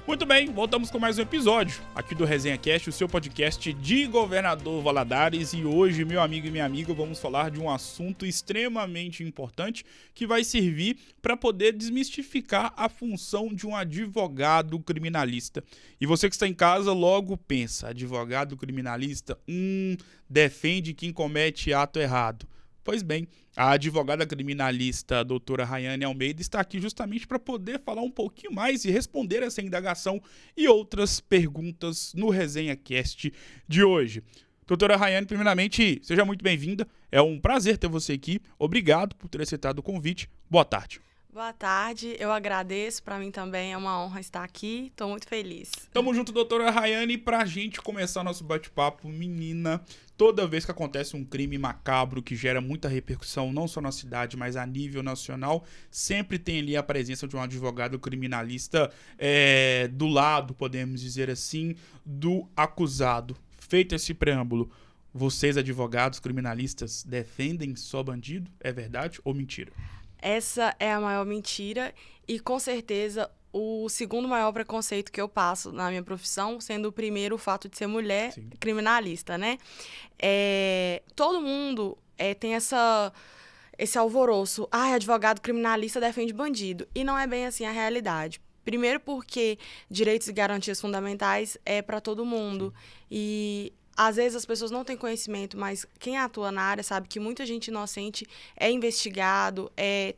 Muito bem, voltamos com mais um episódio aqui do Resenha Cast, o seu podcast de Governador Valadares. E hoje, meu amigo e minha amiga, vamos falar de um assunto extremamente importante que vai servir para poder desmistificar a função de um advogado criminalista. E você que está em casa logo pensa, advogado criminalista, defende quem comete ato errado. Pois bem, a advogada criminalista a doutora Rayane Almeida está aqui justamente para poder falar um pouquinho mais e responder essa indagação e outras perguntas no Resenha Cast de hoje. Doutora Rayane, primeiramente, seja muito bem-vinda. É um prazer ter você aqui. Obrigado por ter aceitado o convite. Boa tarde. Boa tarde, eu agradeço, para mim também é uma honra estar aqui, estou muito feliz. Tamo junto, doutora Rayane, pra gente começar nosso bate-papo. Menina, toda vez que acontece um crime macabro que gera muita repercussão, não só na cidade, mas a nível nacional, sempre tem ali a presença de um advogado criminalista do lado, podemos dizer assim, do acusado. Feito esse preâmbulo, vocês, advogados criminalistas, defendem só bandido? É verdade ou mentira? Essa é a maior mentira e, com certeza, o segundo maior preconceito que eu passo na minha profissão, sendo o primeiro o fato de ser mulher criminalista, né? Todo mundo tem esse alvoroço. Advogado criminalista defende bandido. E não é bem assim a realidade. Primeiro porque direitos e garantias fundamentais é para todo mundo. E às vezes as pessoas não têm conhecimento, mas quem atua na área sabe que muita gente inocente é investigado,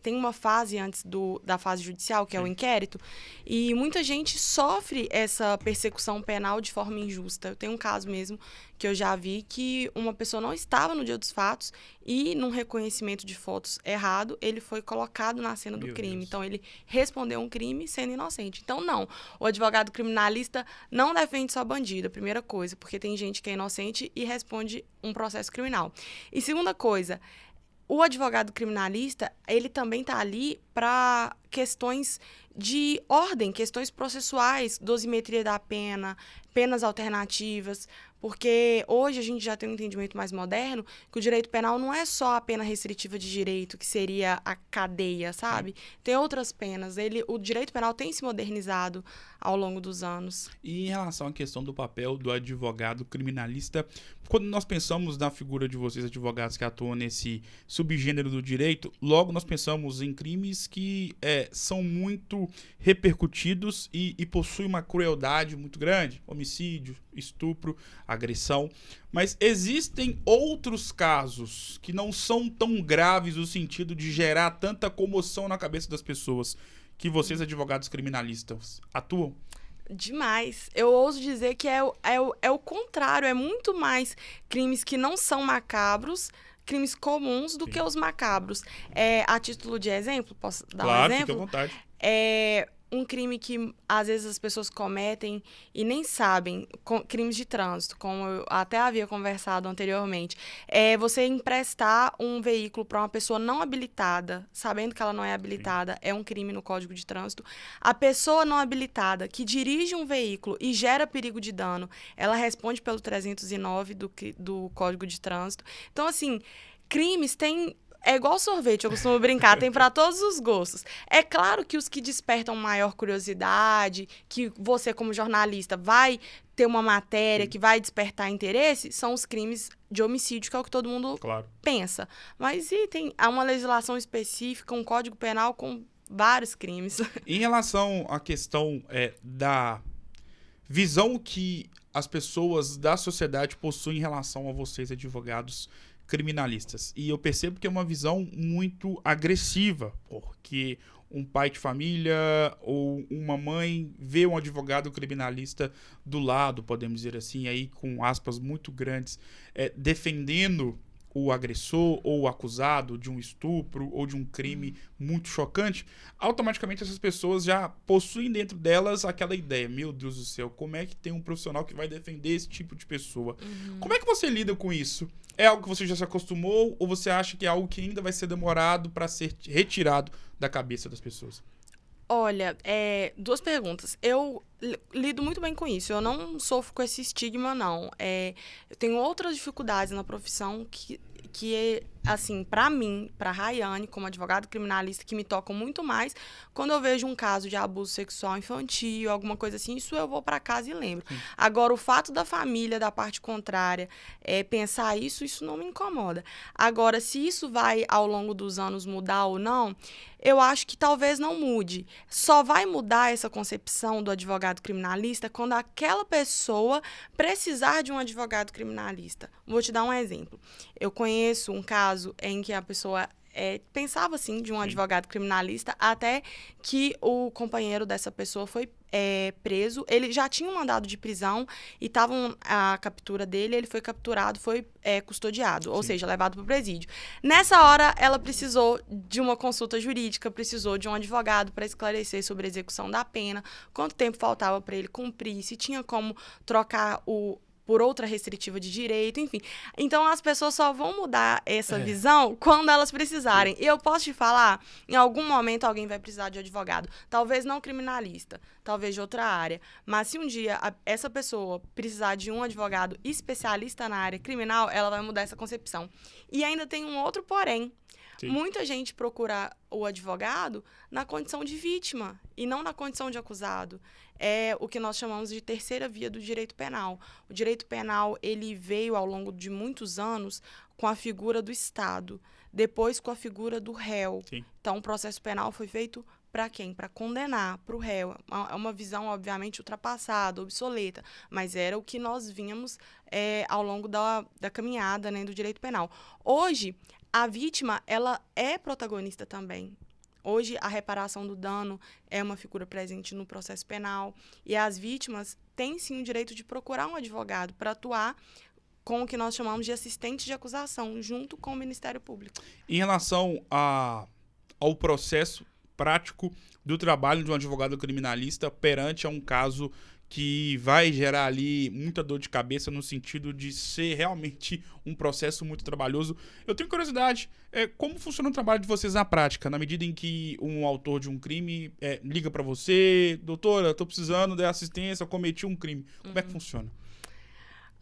tem uma fase antes da fase judicial, que é o inquérito, e muita gente sofre essa persecução penal de forma injusta. Eu tenho um caso mesmo que eu já vi que uma pessoa não estava no dia dos fatos e, num reconhecimento de fotos errado, ele foi colocado na cena do crime. Deus. Então, ele respondeu um crime sendo inocente. Então, não. O advogado criminalista não defende só bandido, a primeira coisa, porque tem gente que é inocente e responde um processo criminal. E segunda coisa, o advogado criminalista, ele também está ali para questões de ordem, questões processuais, dosimetria da pena, penas alternativas, porque hoje a gente já tem um entendimento mais moderno que o direito penal não é só a pena restritiva de direito, que seria a cadeia, sabe? Tem outras penas. O direito penal tem se modernizado ao longo dos anos. E em relação à questão do papel do advogado criminalista, quando nós pensamos na figura de vocês, advogados que atuam nesse subgênero do direito, logo nós pensamos em crimes que são muito repercutidos e possuem uma crueldade muito grande. Homicídio, estupro, agressão. Mas existem outros casos que não são tão graves no sentido de gerar tanta comoção na cabeça das pessoas que vocês, advogados criminalistas, atuam? Demais. Eu ouso dizer que é o contrário. É muito mais crimes que não são macabros, crimes comuns, do que os macabros. A título de exemplo, posso dar um exemplo? Fica à vontade. Um crime que às vezes as pessoas cometem e nem sabem, crimes de trânsito, como eu até havia conversado anteriormente, você emprestar um veículo para uma pessoa não habilitada, sabendo que ela não é habilitada, é um crime no Código de Trânsito. A pessoa não habilitada que dirige um veículo e gera perigo de dano, ela responde pelo 309 do Código de Trânsito. Então, assim, crimes têm... É igual sorvete, eu costumo brincar, tem para todos os gostos. É claro que os que despertam maior curiosidade, que você, como jornalista, vai ter uma matéria que vai despertar interesse, são os crimes de homicídio, que é o que todo mundo pensa. Mas há uma legislação específica, um código penal com vários crimes. Em relação à questão da visão que as pessoas da sociedade possuem em relação a vocês, advogados criminalistas. E eu percebo que é uma visão muito agressiva, porque um pai de família ou uma mãe vê um advogado criminalista do lado, podemos dizer assim, aí com aspas muito grandes, defendendo o agressor ou o acusado de um estupro ou de um crime muito chocante, automaticamente essas pessoas já possuem dentro delas aquela ideia, meu Deus do céu, como é que tem um profissional que vai defender esse tipo de pessoa? Como é que você lida com isso? É algo que você já se acostumou ou você acha que é algo que ainda vai ser demorado para ser retirado da cabeça das pessoas? Olha, duas perguntas. Eu lido muito bem com isso. Eu não sofro com esse estigma, não. Eu tenho outras dificuldades na profissão que assim, pra mim, pra Rayane, como advogada criminalista, que me tocam muito mais, quando eu vejo um caso de abuso sexual infantil, alguma coisa assim, isso eu vou pra casa e lembro. Sim. Agora, o fato da família, da parte contrária, pensar isso não me incomoda. Agora, se isso vai, ao longo dos anos, mudar ou não, eu acho que talvez não mude. Só vai mudar essa concepção do advogado criminalista quando aquela pessoa precisar de um advogado criminalista. Vou te dar um exemplo. Eu conheço um caso em que a pessoa pensava, assim, de um advogado criminalista, até que o companheiro dessa pessoa foi preso. Ele já tinha um mandado de prisão e estava a captura dele, ele foi capturado, foi custodiado, ou seja, levado para o presídio. Nessa hora, ela precisou de uma consulta jurídica, precisou de um advogado para esclarecer sobre a execução da pena, quanto tempo faltava para ele cumprir, se tinha como trocar por outra restritiva de direito, enfim. Então, as pessoas só vão mudar essa visão quando elas precisarem. E eu posso te falar, em algum momento alguém vai precisar de advogado. Talvez não criminalista, talvez de outra área. Mas se um dia essa pessoa precisar de um advogado especialista na área criminal, ela vai mudar essa concepção. E ainda tem um outro porém. Sim. Muita gente procura o advogado na condição de vítima e não na condição de acusado. É o que nós chamamos de terceira via do direito penal. O direito penal, ele veio ao longo de muitos anos com a figura do Estado, depois com a figura do réu. Sim. Então, o processo penal foi feito para quem? Para condenar, para o réu. É uma visão, obviamente, ultrapassada, obsoleta, mas era o que nós vínhamos ao longo da caminhada, né, do direito penal. Hoje, a vítima, ela é protagonista também. Hoje, a reparação do dano é uma figura presente no processo penal e as vítimas têm, sim, o direito de procurar um advogado para atuar com o que nós chamamos de assistente de acusação, junto com o Ministério Público. Em relação ao processo prático do trabalho de um advogado criminalista perante a um caso que vai gerar ali muita dor de cabeça no sentido de ser realmente um processo muito trabalhoso. Eu tenho curiosidade, como funciona o trabalho de vocês na prática, na medida em que um autor de um crime liga para você, doutora, estou precisando de assistência, eu cometi um crime. Como é que funciona?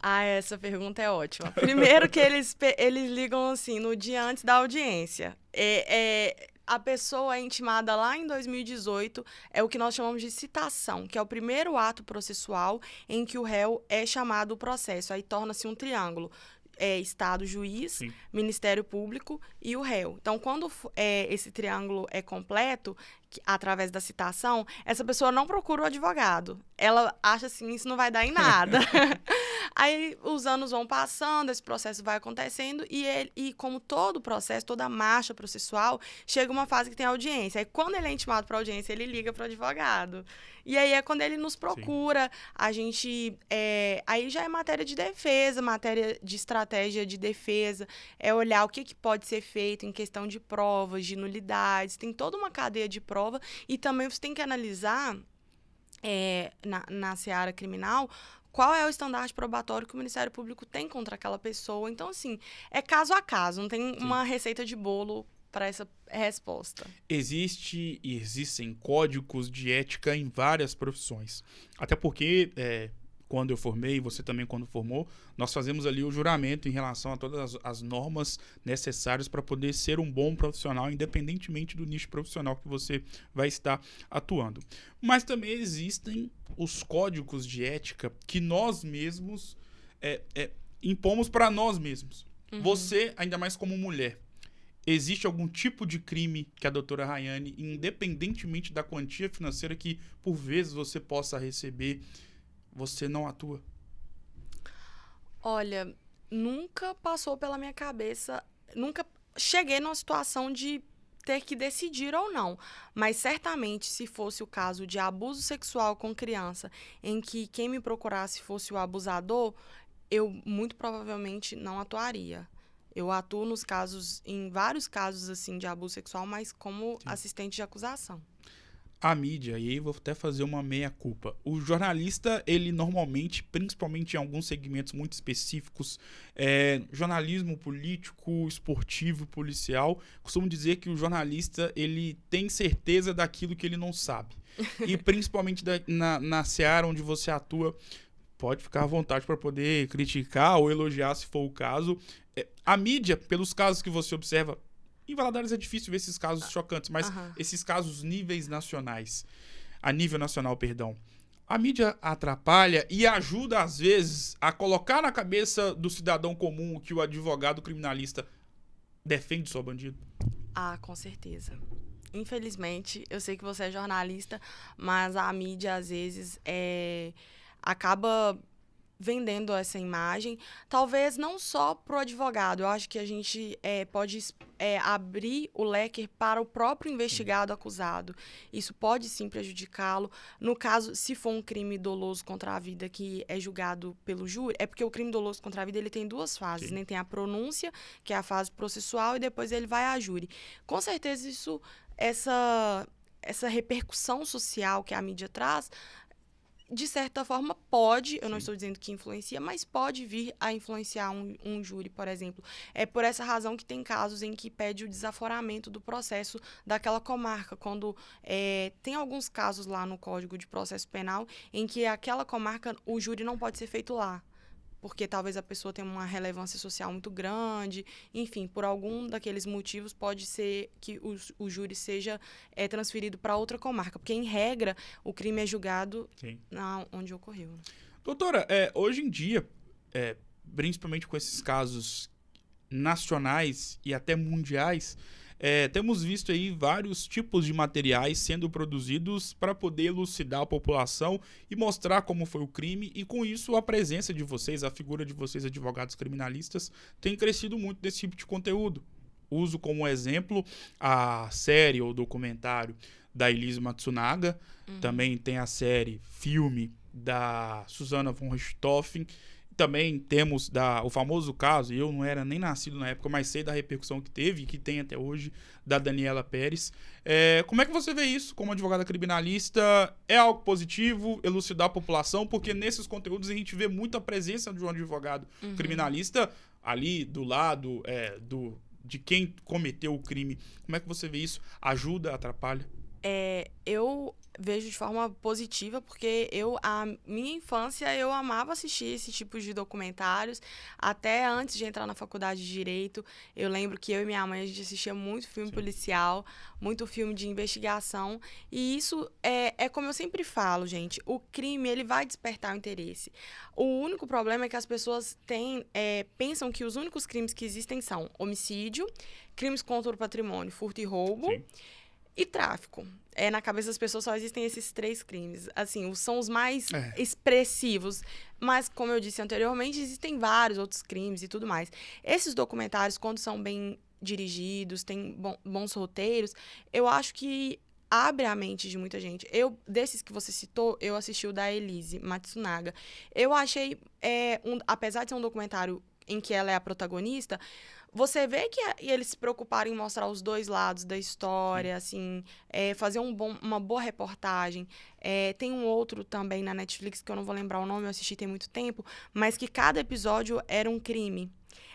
Essa pergunta é ótima. Primeiro que eles ligam assim no dia antes da audiência. A pessoa é intimada lá em 2018, é o que nós chamamos de citação, que é o primeiro ato processual em que o réu é chamado ao processo. Aí torna-se um triângulo. Estado, juiz, sim, Ministério Público e o réu. Então, quando esse triângulo é completo, através da citação, essa pessoa não procura o advogado. Ela acha assim, isso não vai dar em nada. Aí os anos vão passando, esse processo vai acontecendo e como todo processo, toda marcha processual, chega uma fase que tem audiência. Aí quando ele é intimado para audiência, ele liga para o advogado. E aí é quando ele nos procura, sim, a gente... aí já é matéria de defesa, matéria de estratégia de defesa, é olhar o que pode ser feito em questão de provas, de nulidades, tem toda uma cadeia de prova e também você tem que analisar na seara criminal qual é o estandarte probatório que o Ministério Público tem contra aquela pessoa. Então, assim, é caso a caso, não tem, sim, uma receita de bolo para essa resposta. Existem códigos de ética em várias profissões. Até porque, quando eu formei, você também quando formou, nós fazemos ali o juramento em relação a todas as normas necessárias para poder ser um bom profissional, independentemente do nicho profissional que você vai estar atuando. Mas também existem os códigos de ética que nós mesmos impomos para nós mesmos. Uhum. Você, ainda mais como mulher, existe algum tipo de crime que a doutora Rayane, independentemente da quantia financeira que por vezes você possa receber, você não atua? Olha, nunca passou pela minha cabeça, nunca cheguei numa situação de ter que decidir ou não. Mas certamente, se fosse o caso de abuso sexual com criança, em que quem me procurasse fosse o abusador, eu muito provavelmente não atuaria. Eu atuo em vários casos assim, de abuso sexual, mas como, sim, assistente de acusação. A mídia, e aí vou até fazer uma meia-culpa. O jornalista, ele normalmente, principalmente em alguns segmentos muito específicos, jornalismo político, esportivo, policial, costumo dizer que o jornalista, ele tem certeza daquilo que ele não sabe. E principalmente na seara onde você atua, pode ficar à vontade para poder criticar ou elogiar, se for o caso. A mídia, pelos casos que você observa, em Valadares é difícil ver esses casos chocantes, mas esses casos a nível nacional, perdão. A mídia atrapalha e ajuda, às vezes, a colocar na cabeça do cidadão comum que o advogado criminalista defende só bandido? Ah, com certeza. Infelizmente, eu sei que você é jornalista, mas a mídia, às vezes, acaba vendendo essa imagem, talvez não só para o advogado. Eu acho que a gente pode abrir o leque para o próprio investigado acusado. Isso pode sim prejudicá-lo. No caso, se for um crime doloso contra a vida que é julgado pelo júri, é porque o crime doloso contra a vida ele tem duas fases, né? Tem a pronúncia, que é a fase processual, e depois ele vai a júri. Com certeza, essa repercussão social que a mídia traz, de certa forma, pode, eu não estou dizendo que influencia, mas pode vir a influenciar um júri, por exemplo. É por essa razão que tem casos em que pede o desaforamento do processo daquela comarca, quando tem alguns casos lá no Código de Processo Penal em que aquela comarca, o júri não pode ser feito lá, porque talvez a pessoa tenha uma relevância social muito grande, enfim, por algum daqueles motivos pode ser que o júri seja transferido para outra comarca, porque, em regra, o crime é julgado onde ocorreu. Doutora, hoje em dia, principalmente com esses casos nacionais e até mundiais, temos visto aí vários tipos de materiais sendo produzidos para poder elucidar a população e mostrar como foi o crime, e com isso a presença de vocês, a figura de vocês, advogados criminalistas, tem crescido muito desse tipo de conteúdo. Uso como exemplo a série ou documentário da Elise Matsunaga, também tem a série filme da Susana von Richthofen. Também temos o famoso caso, eu não era nem nascido na época, mas sei da repercussão que teve e que tem até hoje, da Daniela Pérez. Como é que você vê isso como advogada criminalista? É algo positivo elucidar a população? Porque nesses conteúdos a gente vê muita presença de um advogado criminalista ali do lado de quem cometeu o crime. Como é que você vê isso? Ajuda, atrapalha? Eu vejo de forma positiva, porque a minha infância, eu amava assistir esse tipo de documentários. Até antes de entrar na faculdade de Direito, eu lembro que eu e minha mãe, a gente assistia muito filme policial, muito filme de investigação. E isso é como eu sempre falo, gente, o crime, ele vai despertar o interesse. O único problema é que as pessoas pensam que os únicos crimes que existem são homicídio, crimes contra o patrimônio, furto e roubo, e tráfico. Na cabeça das pessoas só existem esses 3 crimes. Assim, são os mais expressivos. Mas, como eu disse anteriormente, existem vários outros crimes e tudo mais. Esses documentários, quando são bem dirigidos, têm bons roteiros, eu acho que abre a mente de muita gente. Desses que você citou, eu assisti o da Elise Matsunaga. Eu achei, apesar de ser um documentário em que ela é a protagonista, você vê que eles se preocuparam em mostrar os dois lados da história, assim, fazer uma boa reportagem. Tem um outro também na Netflix, que eu não vou lembrar o nome, eu assisti tem muito tempo, mas que cada episódio era um crime.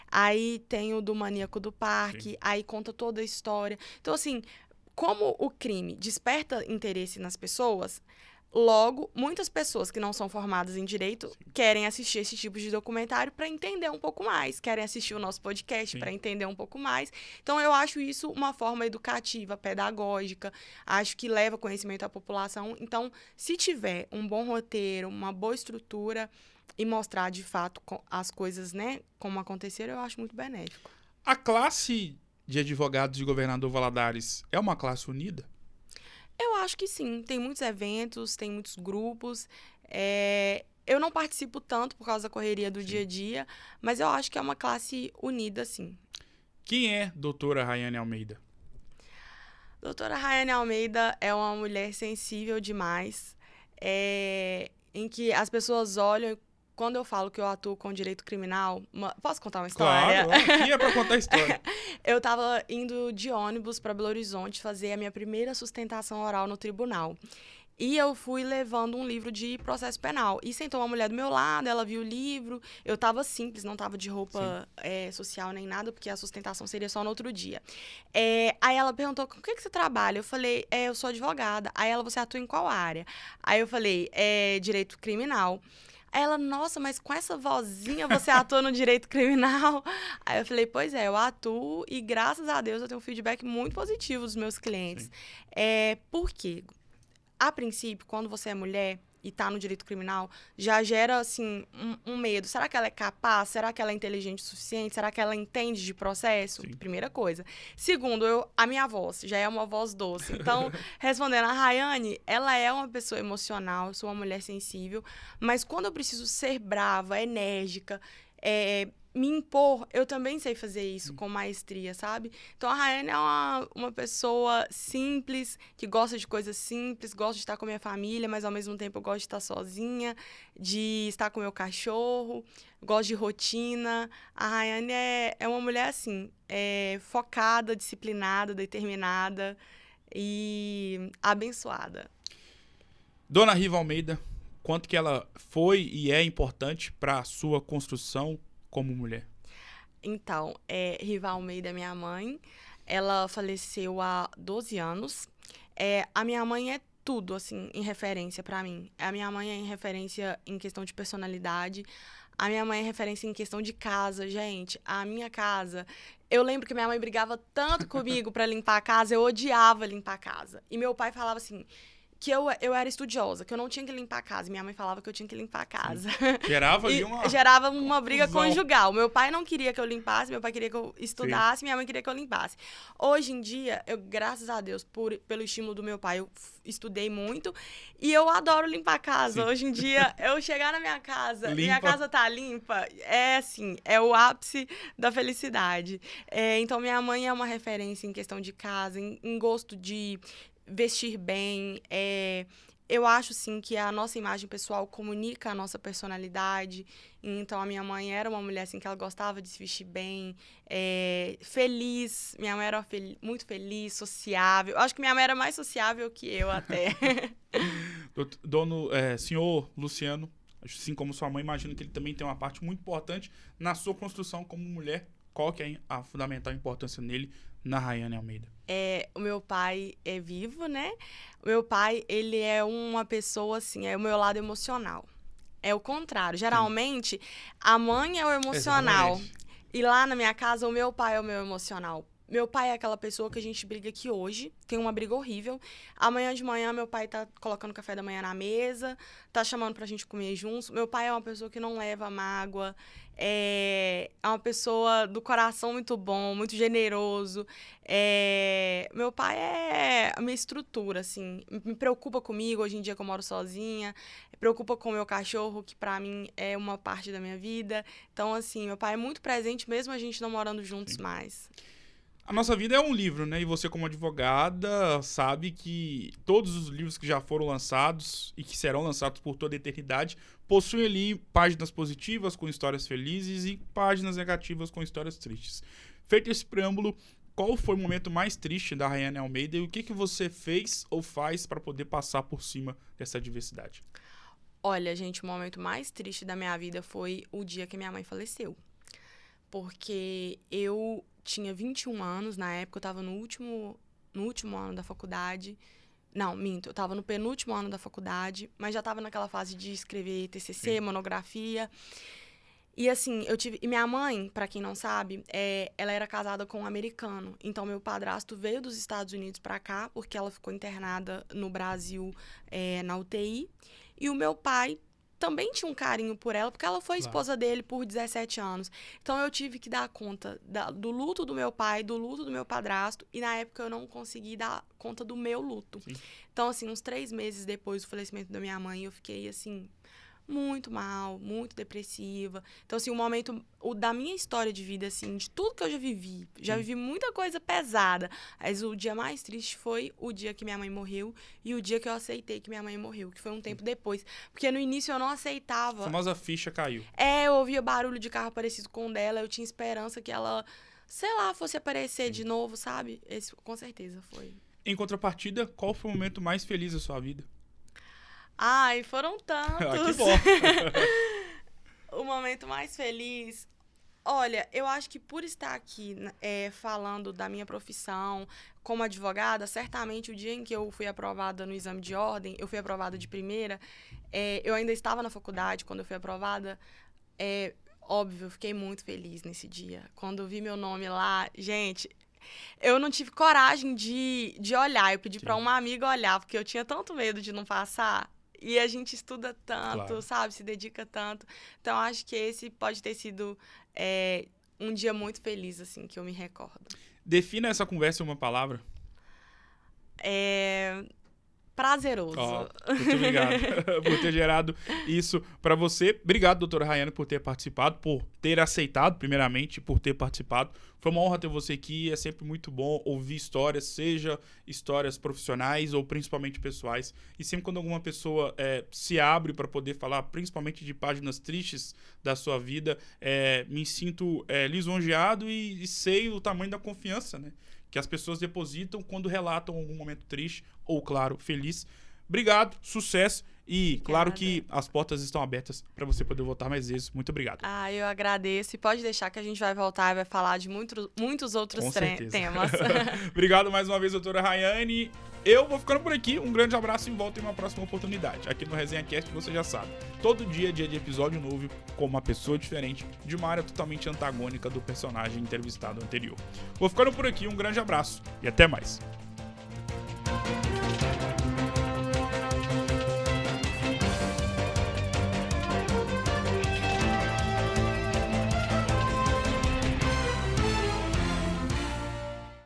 Aí tem o do Maníaco do Parque, aí conta toda a história. Então, assim, como o crime desperta interesse nas pessoas, logo, muitas pessoas que não são formadas em direito querem assistir esse tipo de documentário para entender um pouco mais, querem assistir o nosso podcast para entender um pouco mais. Então, eu acho isso uma forma educativa, pedagógica, acho que leva conhecimento à população. Então, se tiver um bom roteiro, uma boa estrutura e mostrar, de fato, as coisas, né, como aconteceram, eu acho muito benéfico. A classe de advogados de Governador Valadares é uma classe unida? Eu acho que sim. Tem muitos eventos, tem muitos grupos. Eu não participo tanto por causa da correria do dia a dia, mas eu acho que é uma classe unida, sim. Quem é doutora Rayane Almeida? Doutora Rayane Almeida é uma mulher sensível demais, em que as pessoas olham. Quando eu falo que eu atuo com direito criminal... Posso contar uma história? Claro, aqui é para contar a história. Eu estava indo de ônibus para Belo Horizonte fazer a minha primeira sustentação oral no tribunal. E eu fui levando um livro de processo penal. E sentou uma mulher do meu lado, ela viu o livro. Eu estava simples, não estava de roupa social nem nada, porque a sustentação seria só no outro dia. Aí ela perguntou, com o que você trabalha? Eu falei, eu sou advogada. Aí ela, você atua em qual área? Aí eu falei, direito criminal. Aí ela, nossa, mas com essa vozinha você atua no direito criminal? Aí eu falei, pois é, eu atuo e graças a Deus eu tenho um feedback muito positivo dos meus clientes. Por quê? A princípio, quando você é mulher e tá no direito criminal, já gera, assim, um medo. Será que ela é capaz? Será que ela é inteligente o suficiente? Será que ela entende de processo? Sim. Primeira coisa. Segundo, a minha voz já é uma voz doce. Então, respondendo, a Rayane, ela é uma pessoa emocional, eu sou uma mulher sensível, mas quando eu preciso ser brava, enérgica, me impor, eu também sei fazer isso com maestria, sabe? Então, a Rayane é uma pessoa simples, que gosta de coisas simples, gosta de estar com a minha família, mas ao mesmo tempo eu gosto de estar sozinha, de estar com o meu cachorro, gosto de rotina. A Rayane é uma mulher, assim, focada, disciplinada, determinada e abençoada. Dona Riva Almeida, quanto que ela foi e é importante para a sua construção como mulher? Então, Riva Almeida é minha mãe. Ela faleceu há 12 anos. A minha mãe é tudo, assim, em referência para mim. A minha mãe é em referência em questão de personalidade. A minha mãe é referência em questão de casa, gente. A minha casa... Eu lembro que minha mãe brigava tanto comigo para limpar a casa, eu odiava limpar a casa. E meu pai falava assim... que eu era estudiosa, que eu não tinha que limpar a casa. Minha mãe falava que eu tinha que limpar a casa. Gerava ali gerava uma briga conjugal. Meu pai não queria que eu limpasse, meu pai queria que eu estudasse, minha mãe queria que eu limpasse. Hoje em dia, graças a Deus, pelo estímulo do meu pai, eu estudei muito e eu adoro limpar a casa. Sim. Hoje em dia, eu chegar na minha casa, minha casa tá limpa, assim, é o ápice da felicidade. Então, minha mãe é uma referência em questão de casa, em gosto de vestir bem. Eu acho, sim, que a nossa imagem pessoal comunica a nossa personalidade. Então, a minha mãe era uma mulher, assim, que ela gostava de se vestir bem, feliz. Minha mãe era muito feliz, sociável. Eu acho que minha mãe era mais sociável que eu, até. Senhor Luciano, assim como sua mãe, imagino que ele também tem uma parte muito importante na sua construção como mulher. Qual que é a fundamental importância nele, na Rayane Almeida? O meu pai é vivo, né? O meu pai, ele é uma pessoa, assim, é o meu lado emocional. É o contrário. Geralmente, a mãe é o emocional. E lá na minha casa, o meu pai é o meu emocional. Meu pai é aquela pessoa que a gente briga aqui hoje, tem uma briga horrível. Amanhã de manhã, meu pai tá colocando café da manhã na mesa, tá chamando pra gente comer juntos. Meu pai é uma pessoa que não leva mágoa, é uma pessoa do coração muito bom, muito generoso. Meu pai é a minha estrutura, assim, me preocupa comigo hoje em dia que eu moro sozinha, preocupa com o meu cachorro, que pra mim é uma parte da minha vida. Então, assim, meu pai é muito presente, mesmo a gente não morando juntos mais. A nossa vida é um livro, né? E você, como advogada, sabe que todos os livros que já foram lançados e que serão lançados por toda a eternidade possuem ali páginas positivas com histórias felizes e páginas negativas com histórias tristes. Feito esse preâmbulo, qual foi o momento mais triste da Rayane Almeida e o que você fez ou faz para poder passar por cima dessa adversidade? Olha, gente, o momento mais triste da minha vida foi o dia que minha mãe faleceu. Porque eu tinha 21 anos, na época eu estava no último ano da faculdade. Não, minto, eu estava no penúltimo ano da faculdade, mas já estava naquela fase de escrever TCC, monografia. E assim, e minha mãe, para quem não sabe, ela era casada com um americano. Então, meu padrasto veio dos Estados Unidos para cá, porque ela ficou internada no Brasil, na UTI. E o meu pai também tinha um carinho por ela, porque ela foi esposa dele por 17 anos. Então, eu tive que dar conta do luto do meu pai, do luto do meu padrasto, e na época eu não consegui dar conta do meu luto. Sim. Então, assim, uns 3 meses depois do falecimento da minha mãe, eu fiquei, assim, muito mal, muito depressiva. Então, assim, o momento da minha história de vida, assim, de tudo que eu já vivi muita coisa pesada, mas o dia mais triste foi o dia que minha mãe morreu e o dia que eu aceitei que minha mãe morreu, que foi um tempo depois. Porque no início eu não aceitava. A famosa ficha caiu. Eu ouvia barulho de carro parecido com o dela, eu tinha esperança que ela, sei lá, fosse aparecer de novo, sabe? Esse, com certeza, foi. Em contrapartida, qual foi o momento mais feliz da sua vida? Ai, foram tantos. Que bom. O momento mais feliz... Olha, eu acho que por estar aqui falando da minha profissão como advogada, certamente o dia em que eu fui aprovada no exame de ordem, eu fui aprovada de primeira, eu ainda estava na faculdade quando eu fui aprovada, óbvio, eu fiquei muito feliz nesse dia. Quando eu vi meu nome lá, gente, eu não tive coragem de olhar, eu pedi para uma amiga olhar, porque eu tinha tanto medo de não passar. E a gente estuda tanto, claro, sabe? Se dedica tanto. Então, acho que esse pode ter sido um dia muito feliz, assim, que eu me recordo. Defina essa conversa em uma palavra. Prazeroso. Muito obrigado por ter gerado isso para você. Obrigado, doutora Rayane, por ter participado, por ter aceitado, primeiramente, por ter participado. Foi uma honra ter você aqui. É sempre muito bom ouvir histórias, seja histórias profissionais ou principalmente pessoais. E sempre quando alguma pessoa se abre para poder falar, principalmente de páginas tristes da sua vida, me sinto lisonjeado e sei o tamanho da confiança, né, que as pessoas depositam quando relatam algum momento triste ou, claro, feliz. Obrigado, sucesso e claro que as portas estão abertas para você poder voltar mais vezes. Muito obrigado. Eu agradeço e pode deixar que a gente vai voltar e vai falar de muitos outros temas. Obrigado mais uma vez, doutora Rayane. Eu vou ficando por aqui. Um grande abraço e volto em uma próxima oportunidade. Aqui no Resenha Cast, você já sabe, todo dia é dia de episódio novo com uma pessoa diferente de uma área totalmente antagônica do personagem entrevistado anterior. Vou ficando por aqui. Um grande abraço e até mais.